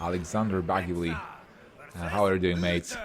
Alexander Baguli. How are you doing, mates?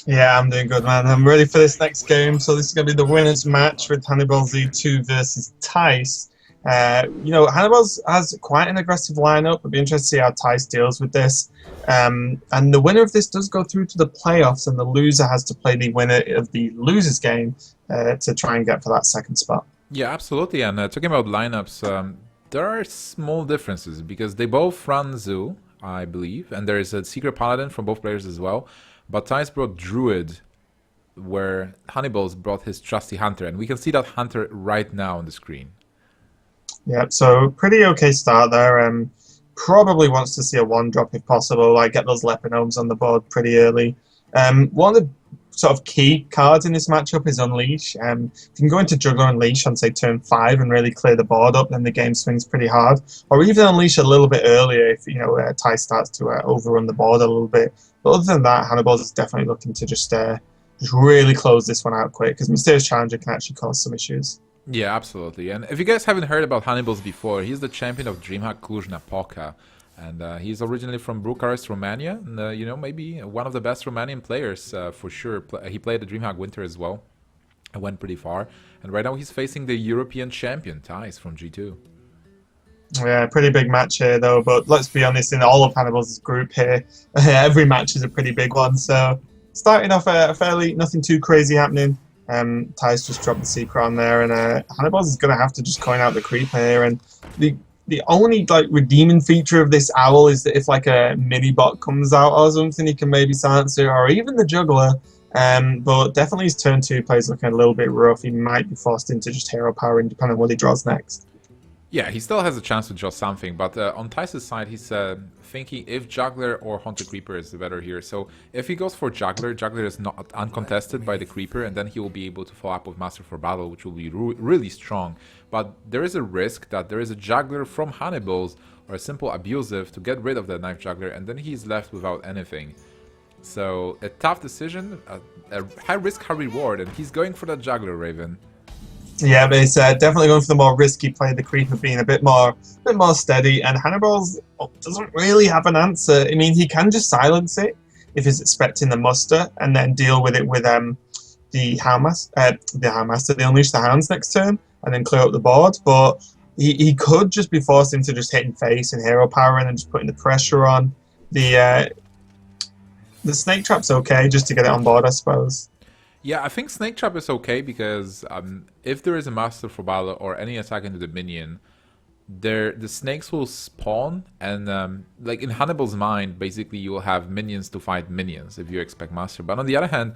Yeah, I'm doing good, man. I'm ready for this next game. So this is going to be the winners match with Hannibalz2 versus Thijs. Hannibalz has quite an aggressive lineup. It'll be interesting to see how Thijs deals with this. And the winner of this does go through to the playoffs, and the loser has to play the winner of the losers game to try and get for that second spot. Yeah, absolutely. And talking about lineups, there are small differences because they both run Zoo, I believe, and there is a Secret Paladin from both players as well. But Thijs brought Druid, where Hannibalz brought his trusty Hunter, and we can see that Hunter right now on the screen. Yeah, so pretty okay start there. Probably wants to see a one drop if possible, like get those Lepinomes on the board pretty early. One of the sort of key cards in this matchup is Unleash. If you can go into Juggler Unleash on say turn 5 and really clear the board up, then the game swings pretty hard. Or even Unleash a little bit earlier if Ty starts to overrun the board a little bit. But other than that, Hannibalz is definitely looking to just really close this one out quick because Mysterious Challenger can actually cause some issues. Yeah, absolutely. And if you guys haven't heard about Hannibalz before, he's the champion of DreamHack Cluj-Napoca. And he's originally from Bucharest, Romania. And, maybe one of the best Romanian players for sure. He played the DreamHack Winter as well. And went pretty far. And right now he's facing the European champion, Thijs, from G2. Yeah, pretty big match here though. But let's be honest, in all of Hannibal's group here, every match is a pretty big one. So starting off fairly nothing too crazy happening. Thijs just dropped the secret on there, and Hannibalz is going to have to just coin out the creeper here. And the only redeeming feature of this owl is that if like a mini bot comes out or something, he can maybe silence it, or even the juggler. But definitely his turn 2 plays looking a little bit rough. He might be forced into just hero power, depending on what he draws next. Yeah, he still has a chance to draw something, but on Thijs' side, he's thinking if Juggler or Haunted Creeper is better here. So if he goes for Juggler, Juggler is not uncontested by the Creeper, and then he will be able to follow up with Master for Battle, which will be really strong. But there is a risk that there is a Juggler from Hannibalz or a simple Abusive to get rid of that Knife Juggler, and then he's left without anything. So a tough decision, a high risk, high reward, and he's going for that Juggler, Raven. Yeah, but he's definitely going for the more risky play, the creeper being a bit more steady, and Hannibalz doesn't really have an answer. I mean, he can just silence it if he's expecting the muster, and then deal with it with the Houndmaster, the Unleash the Hounds next turn, and then clear up the board. But he could just be forced into just hitting face and hero power, and then just putting the pressure on. The snake trap's okay, just to get it on board, I suppose. Yeah, I think Snake Trap is okay because if there is a Master for Battle or any attack into the minion, the snakes will spawn, and like in Hannibal's mind, basically you will have minions to fight minions if you expect Master. But on the other hand,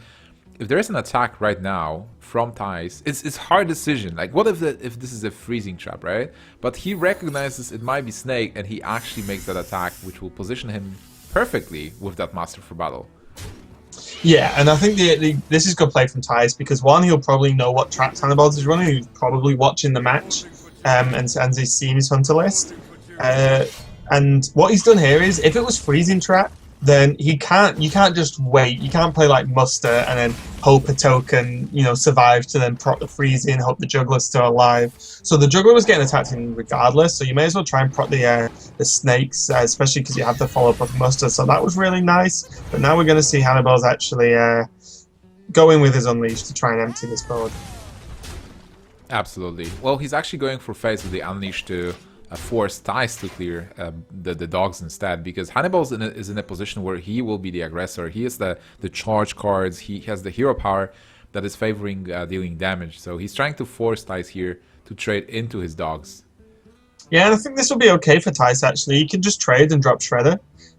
if there is an attack right now from Thijs, it's hard decision. Like, what if this is a freezing trap, right? But he recognizes it might be Snake, and he actually makes that attack, which will position him perfectly with that Master for Battle. Yeah, and I think this is good play from Thijs because one, he'll probably know what traps Hannibalz is running. He's probably watching the match, and he's seen his hunter list. And what he's done here is, if it was freezing trap, then you can't just wait. You can't play like muster and then hope a token survive to then proc the freezing, hope the juggler's still alive. So the juggler was getting attacked in regardless. So you may as well try and proc the snakes, especially because you have to follow up with muster. So that was really nice. But now we're going to see Hannibalz actually go in with his Unleash to try and empty this board. Absolutely. Well, he's actually going for face with the Unleash to force Thijs to clear the dogs instead, because Hannibalz is in a position where he will be the aggressor. He has the charge cards, he has the hero power that is favoring dealing damage, so he's trying to force Thijs here to trade into his dogs. Yeah, and I think this will be okay for Thijs actually. He can just trade and drop Shredder.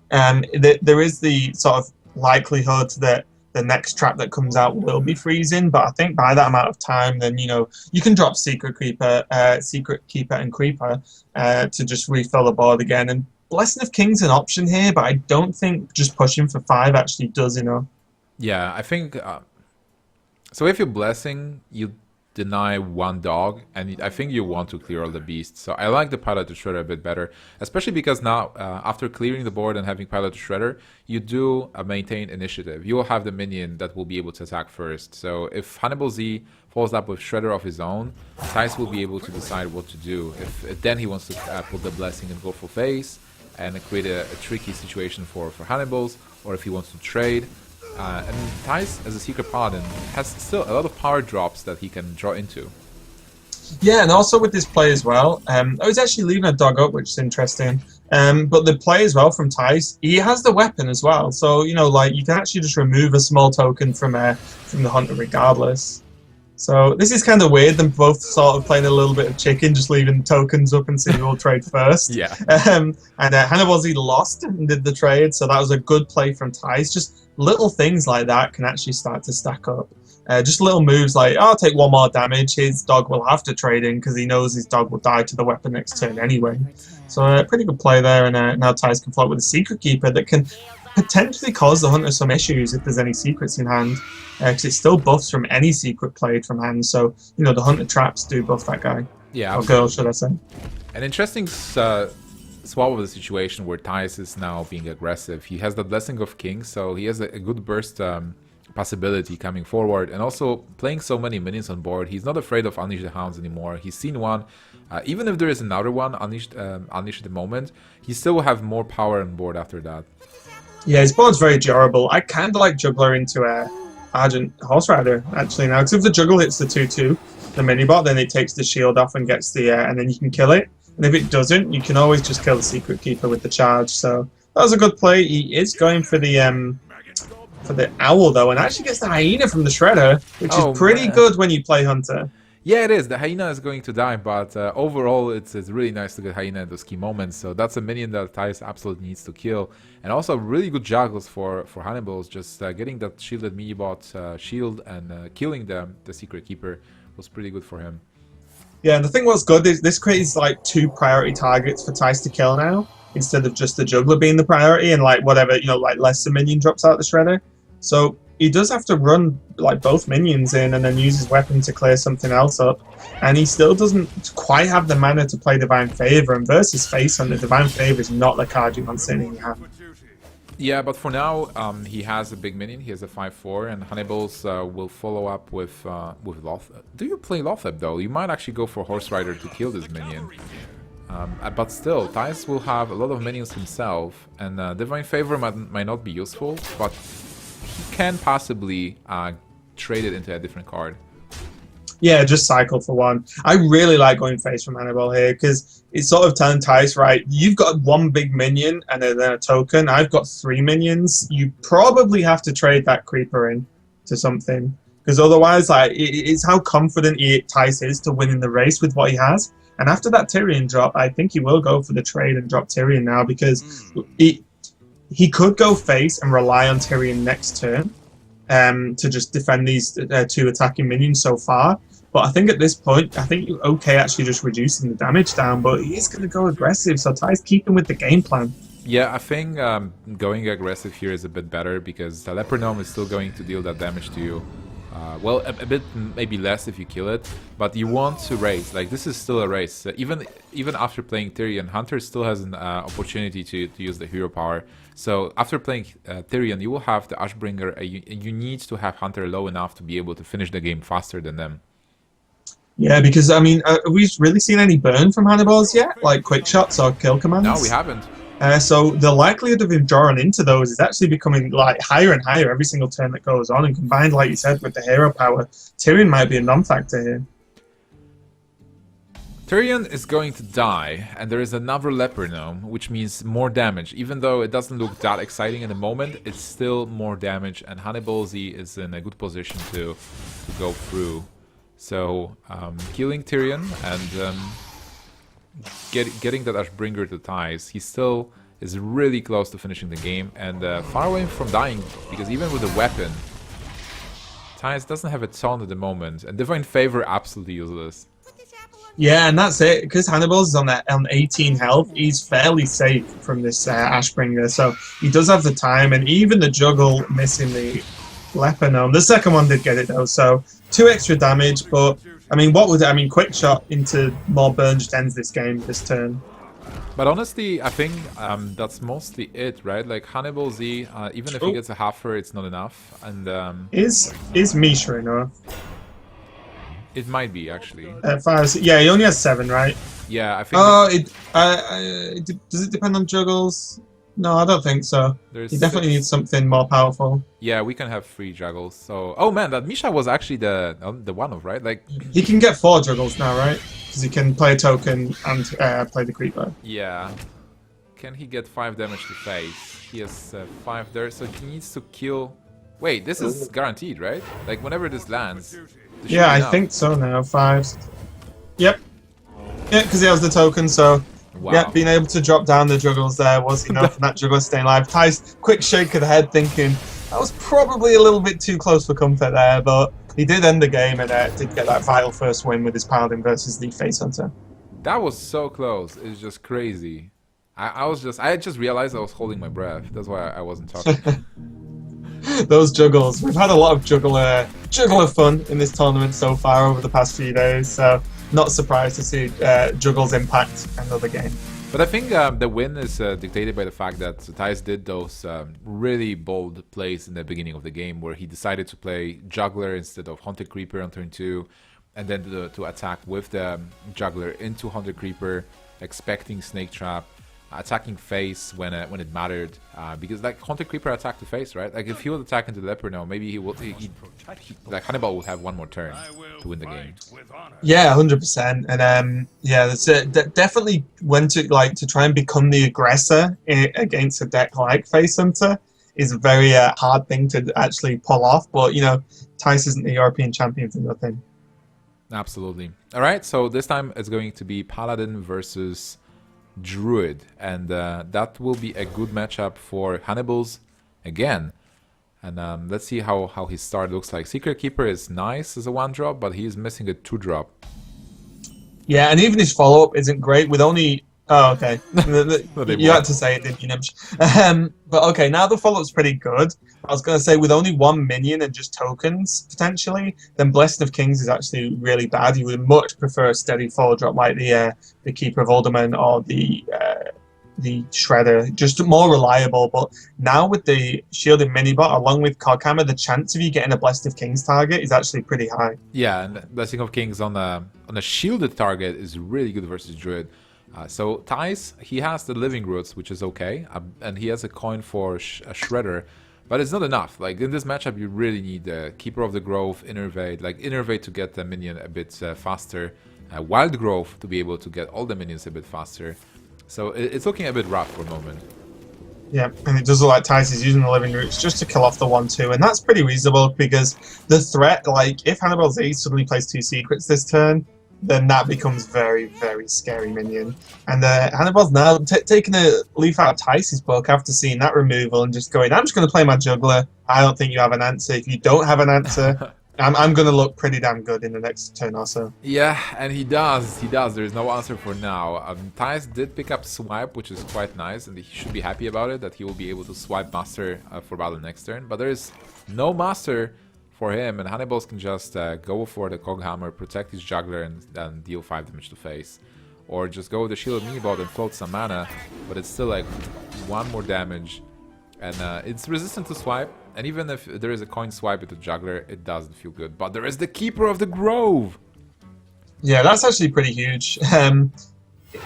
There is the sort of likelihood that the next trap that comes out will be freezing, but I think by that amount of time, then you can drop Secret Keeper and Creeper to just refill the board again. And Blessing of King's an option here, but I don't think just pushing for 5 actually does enough. Yeah, I think so. If you're Blessing, you deny one dog, and I think you want to clear all the beasts. So I like the Pilot to Shredder a bit better, especially because now after clearing the board and having Pilot to Shredder, you do maintain initiative. You will have the minion that will be able to attack first. So if Hannibalz falls up with Shredder of his own, Thijs will be able to decide what to do. If then he wants to put the Blessing and go for face, and create a tricky situation for Hannibalz, or if he wants to trade. And Thijs, as a Secret Paladin, has still a lot of power drops that he can draw into. Yeah, and also with this play as well, I was actually leaving a dog up, which is interesting. But the play as well from Thijs, he has the weapon as well. So, you know, like, you can actually just remove a small token from the hunter regardless. So this is kind of weird, them both sort of playing a little bit of chicken, just leaving tokens up and seeing who will trade first. Yeah. And Hannibalz lost and did the trade, so that was a good play from Thijs. Just little things like that can actually start to stack up. Just little moves like, oh, I'll take 1 more damage, his dog will have to trade in because he knows his dog will die to the weapon next turn anyway. So pretty good play there, and now Thijs can float with a Secret Keeper that can potentially cause the hunter some issues if there's any secrets in hand, because it still buffs from any secret played from hand, so, you know, the hunter traps do buff that guy. Yeah, or girl, should I say. An interesting swap of the situation where Thijs is now being aggressive. He has the Blessing of Kings, so he has a good burst possibility coming forward, and also playing so many minions on board, he's not afraid of Unleash the Hounds anymore. He's seen one. Even if there is another one unleashed at the moment, he still will have more power on board after that. Yeah, his board's very durable. I kind of like Juggler into Argent Horse Rider, actually, now. Because if the Juggle hits the 2-2, the mini-bot, then it takes the shield off and gets the... and then you can kill it. And if it doesn't, you can always just kill the Secret Keeper with the charge. So that was a good play. He is going for the Owl, though, and actually gets the Hyena from the Shredder, which is pretty good when you play Hunter. Yeah, it is. The Hyena is going to die, but overall it's really nice to get Hyena in those key moments. So that's a minion that Thijs absolutely needs to kill. And also really good juggles for Hannibalz. Just getting that shielded mini-bot shield and killing the Secret Keeper was pretty good for him. Yeah, and the thing was good is this creates like 2 priority targets for Thijs to kill now, instead of just the Juggler being the priority and like whatever, you know, like less the minion drops out the Shredder. So he does have to run like both minions in and then use his weapon to clear something else up, and he still doesn't quite have the mana to play Divine Favor, and versus Face Hunter, Divine Favor is not the card you want sitting in your hand. Yeah, but for now he has a big minion. He has a 5/4, and Hannibalz will follow up with Lothep. Do you play Lothep though? You might actually go for Horse Rider to kill this minion. But still, Thijs will have a lot of minions himself, and Divine Favor might not be useful, but he can possibly trade it into a different card. Yeah, just cycle for one. I really like going face from Hannibalz here, because it's sort of telling Thijs, right, you've got 1 big minion and then a token. I've got 3 minions. You probably have to trade that creeper in to something, because otherwise, like, it's how confident Thijs is to win in the race with what he has. And after that Tyrion drop, I think he will go for the trade and drop Tyrion now, because he could go face and rely on Tyrion next turn to just defend these 2 attacking minions so far. But I think at this point, I think you're okay actually just reducing the damage down, but he is going to go aggressive, so Thijs keeping with the game plan. Yeah, I think going aggressive here is a bit better, because the Leper Gnome is still going to deal that damage to you. Well, a bit maybe less if you kill it, but you want to race. Like, this is still a race. Even after playing Tyrion, Hunter still has an opportunity to use the hero power. So after playing Tyrion, you will have the Ashbringer. You need to have Hunter low enough to be able to finish the game faster than them. Yeah, because, I mean, have we really seen any burn from Hannibalz yet? Like quick shots or kill commands? No, we haven't. So the likelihood of him drawing into those is actually becoming like higher and higher every single turn that goes on, and combined, like you said, with the hero power, Tyrion might be a non-factor here. Tyrion is going to die, and there is another Leper Gnome, which means more damage. Even though it doesn't look that exciting in the moment, it's still more damage, and Hannibalz is in a good position to go through. So killing Tyrion and getting that Ashbringer to Thijs, he still is really close to finishing the game, and far away from dying, because even with a weapon, Thijs doesn't have a ton at the moment, and Divine Favor absolutely useless. Yeah, and that's it. Because Hannibalz is on 18 health, he's fairly safe from this Ashbringer, so he does have the time, and even the Juggle missing the Leper Gnome. The second one did get it though, so 2 extra damage, but I mean, quick shot into more burn just ends this game this turn. But honestly, I think that's mostly it, right? Like Hannibalz, even if he gets a halfer, it's not enough. And is Mishra enough? It might be actually. 5. Yeah, he only has 7, right? Yeah, I think. Oh, does it depend on juggles? No, I don't think so. There's He definitely 6. needs something more powerful. Yeah, we can have 3 juggles. So, oh man, that Misha was actually the one of, right? Like, He can get 4 juggles now, right? Because he can play a token and play the creeper. yeah. Can he get 5 damage to face? He has 5 there, so he needs to kill. Wait, this is guaranteed, right? Like, whenever this lands. This should Yeah, be I enough. think so now. 5. Yep. Yeah, because he has the token, so Wow. yeah, being able to drop down the juggles there was enough, and that juggler staying alive. Ty's quick shake of the head, thinking that was probably a little bit too close for comfort there, but he did end the game and did get that vital first win with his Paladin versus the Face Hunter. That was so close. It's just crazy. I just realized I was holding my breath. That's why I wasn't talking. Those juggles. We've had a lot of juggler fun in this tournament so far over the past few days, so not surprised to see juggles impact another game. But I think the win is dictated by the fact that Thijs did those really bold plays in the beginning of the game where he decided to play Juggler instead of Haunted Creeper on turn 2, and then to attack with the Juggler into Haunted Creeper, expecting Snake Trap, attacking face when it mattered, because like Haunted Creeper attacked the face, right? Like if he would attack into the Leopard now, maybe like Hannibal would have one more turn to win the game. Yeah, 100%. And yeah, that's definitely when to try and become the aggressor against a deck like Face Hunter is a very hard thing to actually pull off. But you know, Thijs isn't the European champion for nothing. Absolutely. All right, so this time it's going to be Paladin versus Druid, and that will be a good matchup for Hannibalz again. And let's see how his start looks like. Secret Keeper is nice as a 1-drop, but he is missing a 2-drop. Yeah, and even his follow-up isn't great with only... Oh, okay. You had to say it, didn't you, Nimsh? But okay, now the follow-up's pretty good. I was going to say with only 1 minion and just tokens, potentially, then Blessing of Kings is actually really bad. You would much prefer a steady 4-drop like the Keeper of Alderman or the Shredder, just more reliable. But now with the Shielded Minibot, along with Coghammer, the chance of you getting a Blessed of Kings target is actually pretty high. Yeah, and Blessing of Kings on a shielded target is really good versus Druid. So Thijs, he has the Living Roots, which is okay, and he has a coin for a Shredder, but it's not enough. Like in this matchup, you really need the Keeper of the Grove, Innervate, like Innervate to get the minion a bit faster, Wild Grove to be able to get all the minions a bit faster. So it's looking a bit rough for a moment. Yeah, and it does look like Thijs is using the Living Roots just to kill off the 1-2, and that's pretty reasonable because the threat, like if Hannibalz2 suddenly plays 2 secrets this turn, then that becomes very, very scary minion. And Hannibalz now taking a leaf out of Thijs' book after seeing that removal and just going, I'm just going to play my juggler. I don't think you have an answer. If you don't have an answer, I'm going to look pretty damn good in the next turn or so. Yeah, and he does. There is no answer for now. Thijs did pick up Swipe, which is quite nice, and he should be happy about it, that he will be able to swipe Master for battle next turn. But there is no Master for him, and Hannibalz can just go for the Coghammer, protect his Juggler, and deal 5 damage to face. Or just go with the Shielded Minibot and float some mana, but it's still like 1 more damage. And it's resistant to swipe, and even if there is a coin swipe with the Juggler, it doesn't feel good. But there is the Keeper of the Grove! Yeah, that's actually pretty huge.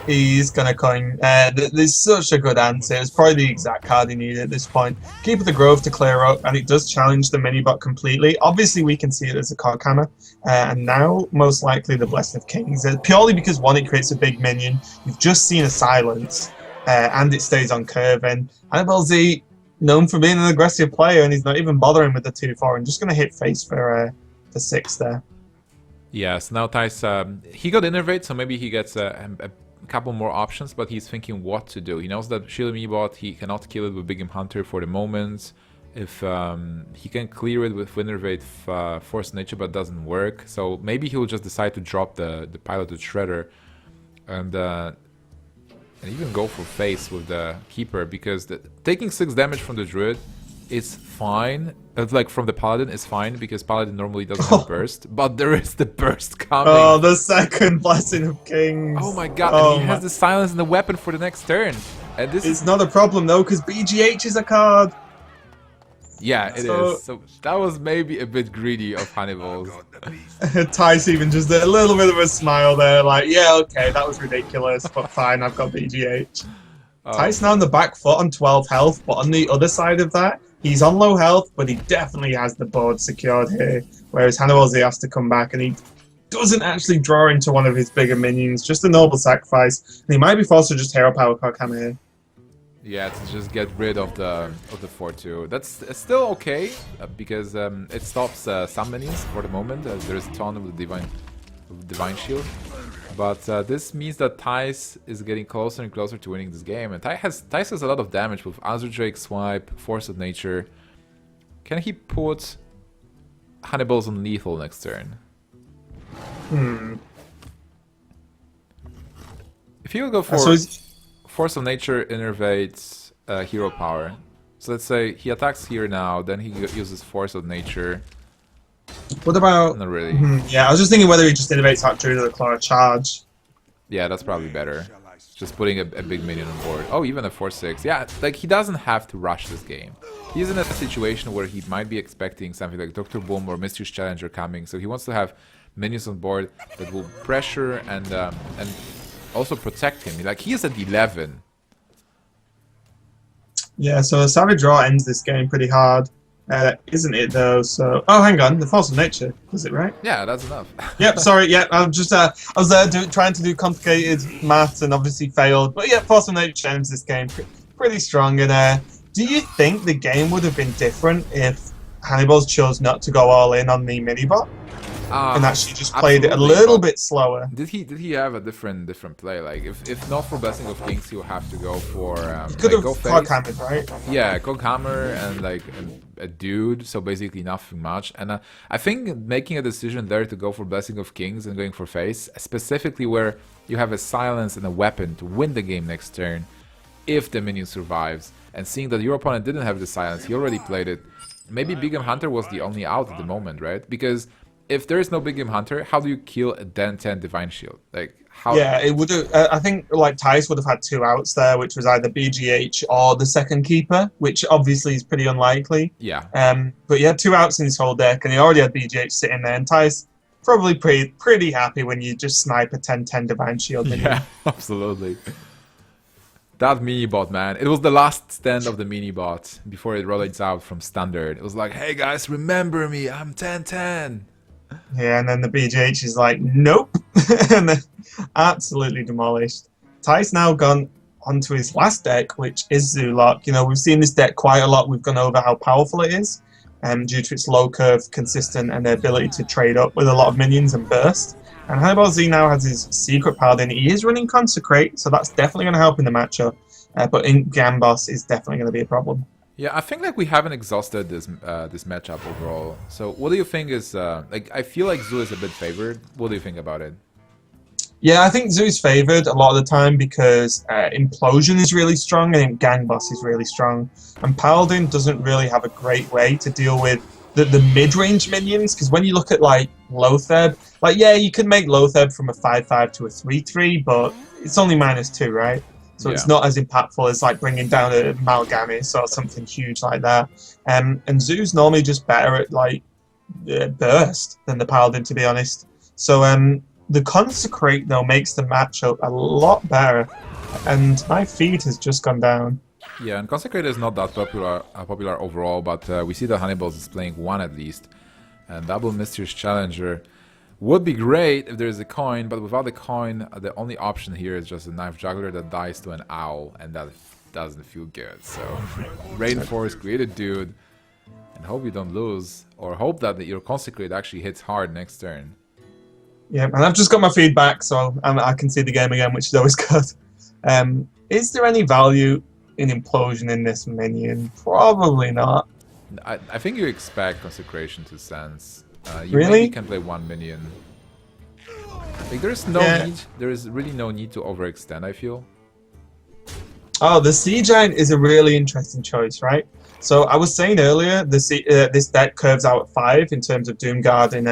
He's gonna coin. There's such a good answer. It's probably the exact card he needed at this point. Keep the Grove to clear up, and it does challenge the Minibot completely. Obviously, we can see it as a Coghammer, and now most likely the Blessing of Kings. Purely because one, it creates a big minion. You've just seen a silence, and it stays on curve. And Hannibalz2, known for being an aggressive player, and he's not even bothering with the 2-4, and just gonna hit face for the 6 there. Yes, now Thijs, he got Innervate, so maybe he gets a couple more options, but he's thinking what to do. He knows that Shielded Minibot, he cannot kill it with Big Game Hunter for the moment. If he can clear it with Innervate, Force Nature, but doesn't work. So maybe he'll just decide to drop the Piloted Shredder and even go for face with the Keeper, because taking 6 damage from the Druid is fine. Like from the Paladin is fine, because Paladin normally doesn't have burst, but there is the burst coming. Oh, the second Blessing of Kings. Oh my god, and he has the silence and the weapon for the next turn. And this is not a problem though, because BGH is a card. Yeah, it is. So that was maybe a bit greedy of Hannibalz. Tice even just a little bit of a smile there, like, yeah, okay, that was ridiculous, but fine, I've got BGH. Tice now on the back foot on 12 health, but on the other side of that, he's on low health, but he definitely has the board secured here. Whereas Hannibalz has to come back, and he doesn't actually draw into one of his bigger minions, just a noble sacrifice. And he might be forced to just hero power Kokama here. Yeah, to just get rid of the 4-2. That's still okay because it stops some minions for the moment. There's a ton of the divine shield, but this means that Tice is getting closer and closer to winning this game. And Tice has a lot of damage with Azure Drake, Swipe, Force of Nature. Can he put Hannibalz on lethal next turn? If he would go for Force of Nature innervates hero power. So let's say he attacks here now, then he uses Force of Nature. What about... Not really. Yeah, I was just thinking whether he just innovates out Druid or the Clara Charge. Yeah, that's probably better. Just putting a big minion on board. Oh, even a 4-6. Yeah, like he doesn't have to rush this game. He's in a situation where he might be expecting something like Dr. Boom or Mysterious Challenger coming, so he wants to have minions on board that will pressure and also protect him. Like, he is at 11. Yeah, so a Savage Raw ends this game pretty hard. Isn't it, though? So... Oh, hang on. The Force of Nature. Was it right? Yeah, that's enough. Yep, sorry. Yeah, I'm just... I was there trying to do complicated maths and obviously failed. But yeah, Force of Nature ends this game pretty strong. And do you think the game would have been different if Hannibalz chose not to go all in on the mini-bot? And actually just played it a little bit slower. Did he have a different play? Like if not for Blessing of Kings, he'll have to go for could have Coghammered, right? Yeah, Coghammer and like a dude. So basically nothing much. And I think making a decision there to go for Blessing of Kings and going for face, specifically where you have a silence and a weapon to win the game next turn, if the minion survives, and seeing that your opponent didn't have the silence, he already played it. Maybe Big Game Hunter was the only out at the moment, right? Because if there is no Big Game Hunter, how do you kill a Den 10 Divine Shield? Like, how? Yeah, it would have. I think like Tice would have had 2 outs there, which was either BGH or the second keeper, which obviously is pretty unlikely. Yeah. But he had 2 outs in his whole deck, and he already had BGH sitting there. And Tice probably pretty happy when you just snipe a 10-10 Divine Shield. Yeah, absolutely. That mini bot, man. It was the last stand of the mini bot before it rolled out from standard. It was like, hey guys, remember me, I'm 10-10. Yeah, and then the BGH is like, nope. And then absolutely demolished. Ty's now gone onto his last deck, which is Zoolock. You know, we've seen this deck quite a lot. We've gone over how powerful it is due to its low curve, consistent, and the ability to trade up with a lot of minions and burst. And Hannibalz now has his Secret Paladin. He is running Consecrate, so that's definitely going to help in the matchup. But in Gambos is definitely going to be a problem. Yeah, I think like we haven't exhausted this this matchup overall. So what do you think is like? I feel like Zoo is a bit favored. What do you think about it? Yeah, I think Zoo's favored a lot of the time because Implosion is really strong and Gangboss is really strong. And Paladin doesn't really have a great way to deal with the mid-range minions, because when you look at like Lotheb, like yeah, you can make Lotheb from a 5-5 to a 3-3, but it's only -2, right? So it's not as impactful as like bringing down a Mal'Ganis or something huge like that. And Zoo's normally just better at like burst than the Paladin, to be honest. So the Consecrate though makes the matchup a lot better, and my feed has just gone down. Yeah, and Consecrate is not that popular overall, but we see that Hannibalz is playing 1 at least. And double Mysterious Challenger would be great if there's a coin, but without the coin, the only option here is just a Knife Juggler that dies to an owl, and that doesn't feel good. So, Rainforest, create a dude, and hope you don't lose, or hope that your Consecrate actually hits hard next turn. Yeah, and I've just got my feedback, so I can see the game again, which is always good. Is there any value in Implosion in this minion? Probably not. I think you expect Consecration to sense. You really? Maybe can play 1 minion. Like there's no need. There is really no need to overextend, I feel. Oh, the Sea Giant is a really interesting choice, right? So I was saying earlier, this deck curves out at 5 in terms of Doomguard and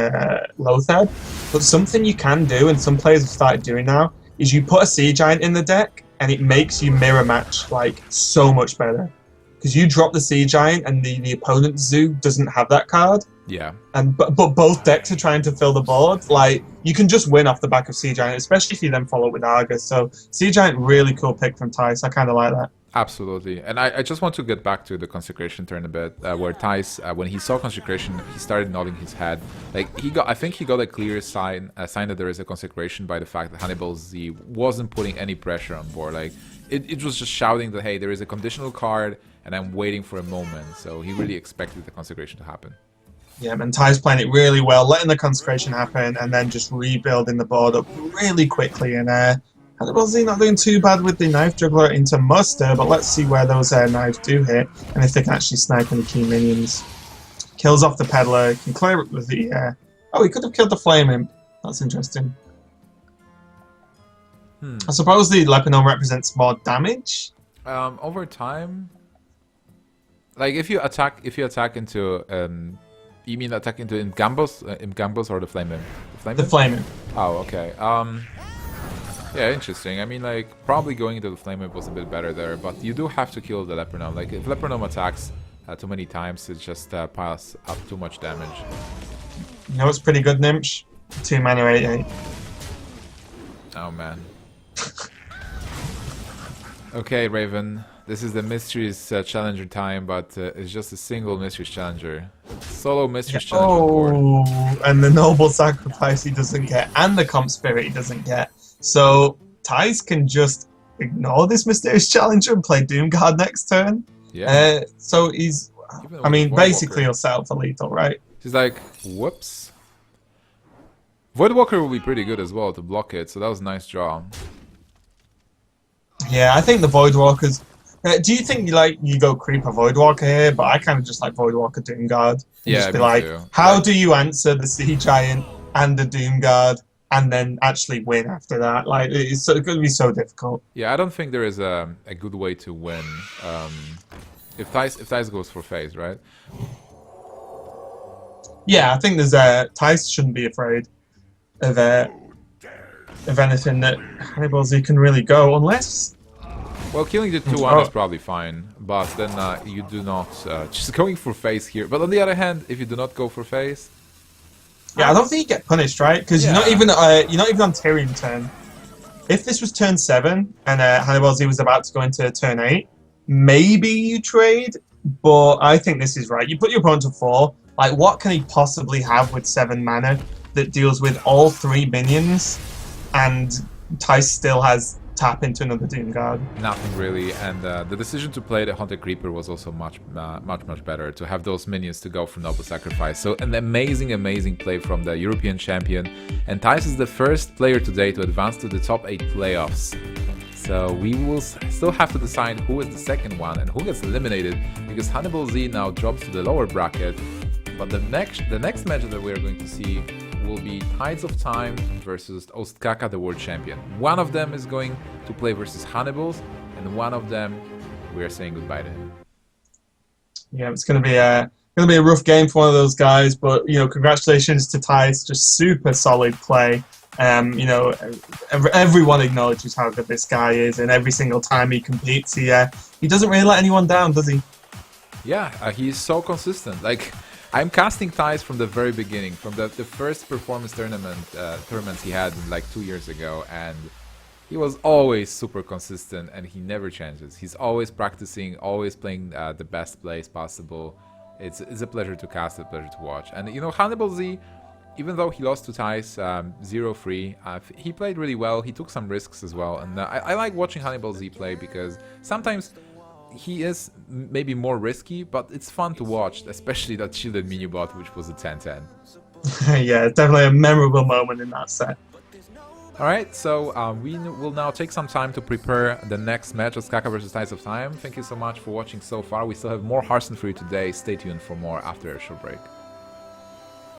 Lotheb. But something you can do, and some players have started doing now, is you put a Sea Giant in the deck, and it makes you mirror match like so much better. because you drop the Sea Giant and the opponent's Zoo doesn't have that card. Yeah. And but both decks are trying to fill the board. Like, you can just win off the back of Sea Giant, especially if you then follow with Argus. So Sea Giant, really cool pick from Thijs. I kind of like that. Absolutely. And I just want to get back to the Consecration turn a bit, where Thijs, when he saw Consecration, he started nodding his head. Like, I think he got a clear sign that there is a Consecration by the fact that Hannibalz2 wasn't putting any pressure on board. Like, it was just shouting that, hey, there is a conditional card, and I'm waiting for a moment. So he really expected the Consecration to happen. Yeah, and Thijs playing it really well, letting the Consecration happen, and then just rebuilding the board up really quickly. And Hannibalz2 not doing too bad with the Knife Juggler into Muster, but let's see where those knives do hit, and if they can actually snipe any key minions. Kills off the Peddler, can clear it with the... Oh, he could have killed the Flame Imp. That's interesting. I suppose the Lebanon represents more damage? Over time... Like, if you attack into... you mean attack into Gambos or the Flame Imp? The Flame Imp. Oh, okay. Yeah, interesting. I mean, like, probably going into the Flame Imp was a bit better there, but you do have to kill the Leper Gnome. Like, if Leper Gnome attacks too many times, it just piles up too much damage. You know what's pretty good, Nimsh? 2 mana 8/8. Oh, man. Okay, Raven. This is the Mysteries Challenger time, but it's just a single Mysteries Challenger. Solo Mysteries Challenger board. Oh, and the Noble Sacrifice he doesn't get, and the Comp Spirit he doesn't get. So Thijs can just ignore this Mysterious Challenger and play Doomguard next turn. Yeah. So he's... I mean, basically he'll set up for lethal, right? He's like, whoops. Voidwalker will be pretty good as well to block it, so that was a nice draw. Yeah, I think the Voidwalkers... do you think you go Creeper Voidwalker here? But I kind of just like Voidwalker Doomguard. Yeah, just be me like, too. how do you answer the Sea Giant and the Doomguard and then actually win after that? Like, it's going to be so difficult. Yeah, I don't think there is a good way to win if Thijs goes for phase, right? Yeah, I think there's Thijs shouldn't be afraid of anything that Hannibalz2 can really go, unless... Well, killing the 2-1 is probably fine, but then you do not just going for phase here. But on the other hand, if you do not go for phase, yeah, I don't think you get punished, right? Because you're not even on Tyrion turn. If this was turn 7 and Hannibalz2 was about to go into turn 8, maybe you trade. But I think this is right. You put your opponent to 4. Like, what can he possibly have with 7 mana that deals with all 3 minions, and Thijs still has tap into another Doomguard? nothing really. And the decision to play the Haunted Creeper was also much better, to have those minions to go for Noble Sacrifice. So an amazing play from the European champion. And Thijs is the first player today to advance to the top 8 playoffs. So we will still have to decide who is the second one and who gets eliminated, because Hannibalz2 now drops to the lower bracket. But the next match that we are going to see will be Tides of Time versus Ostkaka, the world champion. One of them is going to play versus Hannibalz, and one of them, we are saying goodbye to him. Yeah, it's going to be a rough game for one of those guys, but congratulations to Thijs, just super solid play. Everyone acknowledges how good this guy is, and every single time he competes, he doesn't really let anyone down, does he? Yeah, he's so consistent. Like, I'm casting Thijs from the very beginning, from the first performance tournaments he had like 2 years ago, and he was always super consistent, and he never changes. He's always practicing, always playing the best plays possible. It's a pleasure to cast, a pleasure to watch. And Hannibalz2, even though he lost to Thijs 0-3, he played really well. He took some risks as well, and I like watching Hannibalz2 play, because sometimes he is maybe more risky, but it's fun to watch, especially that shielded Minibot, which was a 10-10. Yeah, definitely a memorable moment in that set. Alright, so we will now take some time to prepare the next match of Skaka vs Tides of Time. Thank you so much for watching so far. We still have more Hearthstone for you today. Stay tuned for more after a short break.